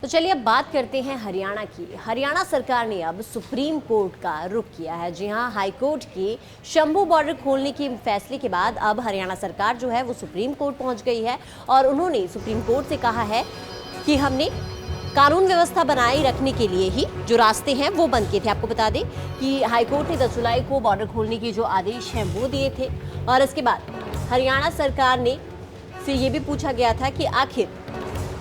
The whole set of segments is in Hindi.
तो चलिए अब बात करते हैं हरियाणा की। हरियाणा सरकार ने अब सुप्रीम कोर्ट का रुख किया है। जी हां, हाई कोर्ट के शंभू बॉर्डर खोलने के फैसले के बाद अब हरियाणा सरकार जो है वो सुप्रीम कोर्ट पहुंच गई है और उन्होंने सुप्रीम कोर्ट से कहा है कि हमने कानून व्यवस्था बनाए रखने के लिए ही जो रास्ते हैं वो बंद किए थे। आपको बता दें कि हाईकोर्ट ने 10 जुलाई को बॉर्डर खोलने के जो आदेश हैं वो दिए थे और इसके बाद हरियाणा सरकार ने से ये भी पूछा गया था कि आखिर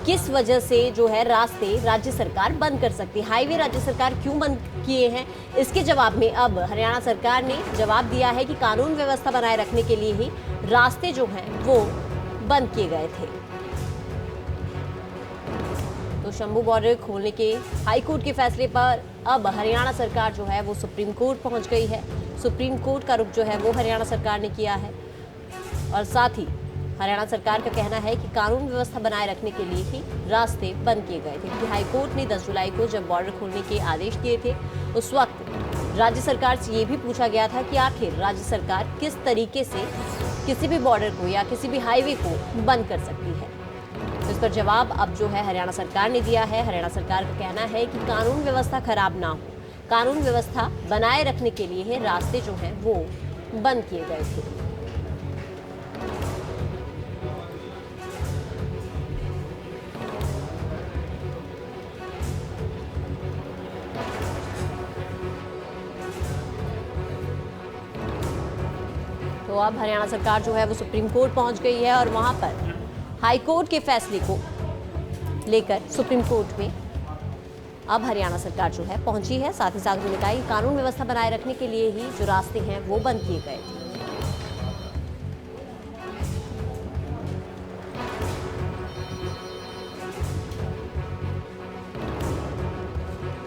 किस वजह से जो है रास्ते राज्य सरकार बंद कर सकती है, हाईवे राज्य सरकार क्यों बंद किए हैं। इसके जवाब में अब हरियाणा सरकार ने जवाब दिया है कि कानून व्यवस्था बनाए रखने के लिए ही रास्ते जो हैं वो बंद किए गए थे। तो शंभू बॉर्डर खोलने के हाईकोर्ट के फैसले पर अब हरियाणा सरकार जो है वो सुप्रीम कोर्ट पहुंच गई है। सुप्रीम कोर्ट का रुख जो है वो हरियाणा सरकार ने किया है और साथ ही हरियाणा सरकार का कहना है कि कानून व्यवस्था बनाए रखने के लिए ही रास्ते बंद किए गए थे, क्योंकि हाईकोर्ट ने 10 जुलाई को जब बॉर्डर खोलने के आदेश दिए थे उस वक्त राज्य सरकार से ये भी पूछा गया था कि आखिर राज्य सरकार किस तरीके से किसी भी बॉर्डर को या किसी भी हाईवे को बंद कर सकती है। तो इस पर जवाब अब जो है हरियाणा सरकार ने दिया है। हरियाणा सरकार का कहना है कि कानून व्यवस्था खराब ना हो, कानून व्यवस्था बनाए रखने के लिए रास्ते जो हैं वो बंद किए गए थे। तो अब हरियाणा सरकार जो है वो सुप्रीम कोर्ट पहुंच गई है और वहां पर हाई कोर्ट के फैसले को लेकर सुप्रीम कोर्ट में अब हरियाणा सरकार जो है पहुंची है। साथ ही साथ उन्होंने कहा कि कानून व्यवस्था बनाए रखने के लिए ही जो रास्ते हैं वो बंद किए गए थे।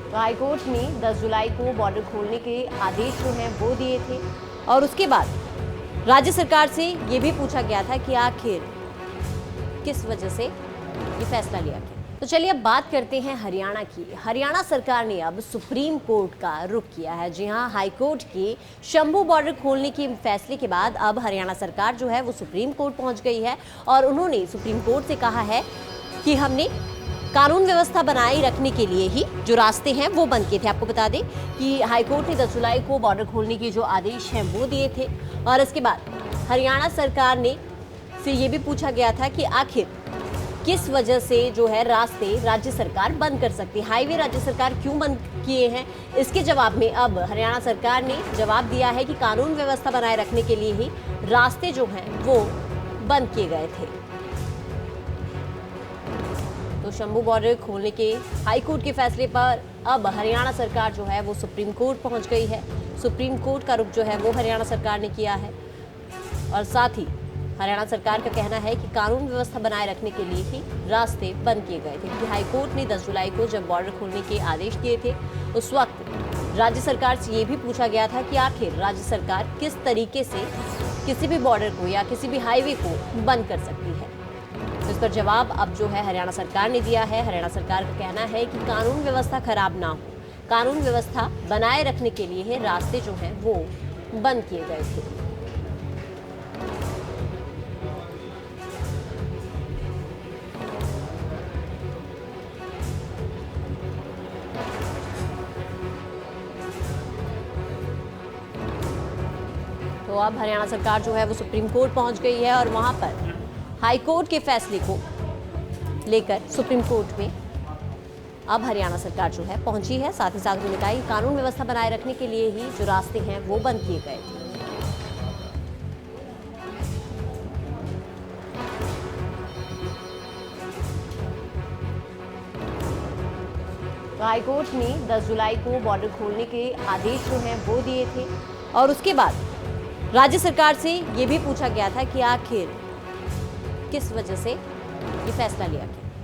तो हाईकोर्ट ने 10 जुलाई को बॉर्डर खोलने के आदेश जो हैं वो दिए थे और उसके बाद राज्य सरकार से ये भी पूछा गया था कि आखिर किस वजह से ये फैसला लिया गया। तो चलिए अब बात करते हैं हरियाणा की। हरियाणा सरकार ने अब सुप्रीम कोर्ट का रुख किया है। जी हां, हाईकोर्ट के शंभू बॉर्डर खोलने के फैसले के बाद अब हरियाणा सरकार जो है वो सुप्रीम कोर्ट पहुंच गई है और उन्होंने सुप्रीम कोर्ट से कहा है कि हमने कानून व्यवस्था बनाए रखने के लिए ही जो रास्ते हैं वो बंद किए थे। आपको बता दें कि हाईकोर्ट ने 10 जुलाई को बॉर्डर खोलने के जो आदेश हैं वो दिए थे और इसके बाद हरियाणा सरकार ने से ये भी पूछा गया था कि आखिर किस वजह से जो है रास्ते राज्य सरकार बंद कर सकती है, हाईवे राज्य सरकार क्यों बंद किए हैं। इसके जवाब में अब हरियाणा सरकार ने जवाब दिया है कि कानून व्यवस्था बनाए रखने के लिए ही रास्ते जो हैं वो बंद किए गए थे। तो शंभू बॉर्डर खोलने के हाईकोर्ट के फैसले पर अब हरियाणा सरकार जो है वो सुप्रीम कोर्ट पहुंच गई है। सुप्रीम कोर्ट का रुख जो है वो हरियाणा सरकार ने किया है और साथ ही हरियाणा सरकार का कहना है कि कानून व्यवस्था बनाए रखने के लिए ही रास्ते बंद किए गए थे, क्योंकि हाईकोर्ट ने 10 जुलाई को जब बॉर्डर खोलने के आदेश दिए थे उस वक्त राज्य सरकार से ये भी पूछा गया था कि आखिर राज्य सरकार किस तरीके से किसी भी बॉर्डर को या किसी भी हाईवे को बंद कर सकती है। इस पर जवाब अब जो है हरियाणा सरकार ने दिया है। हरियाणा सरकार का कहना है कि कानून व्यवस्था खराब ना हो, कानून व्यवस्था बनाए रखने के लिए रास्ते जो हैं वो बंद किए गए थे। तो अब हरियाणा सरकार जो है वो सुप्रीम कोर्ट पहुंच गई है और वहां पर हाई कोर्ट के फैसले को लेकर सुप्रीम कोर्ट में अब हरियाणा सरकार जो है पहुंची है। साथ ही साथ उन्होंने कहा कि कानून व्यवस्था बनाए रखने के लिए ही जो रास्ते हैं वो बंद किए गए थे। तो हाईकोर्ट ने 10 जुलाई को बॉर्डर खोलने के आदेश जो हैं वो दिए थे और उसके बाद राज्य सरकार से ये भी पूछा गया था कि आखिर किस वजह से ये फैसला लिया गया।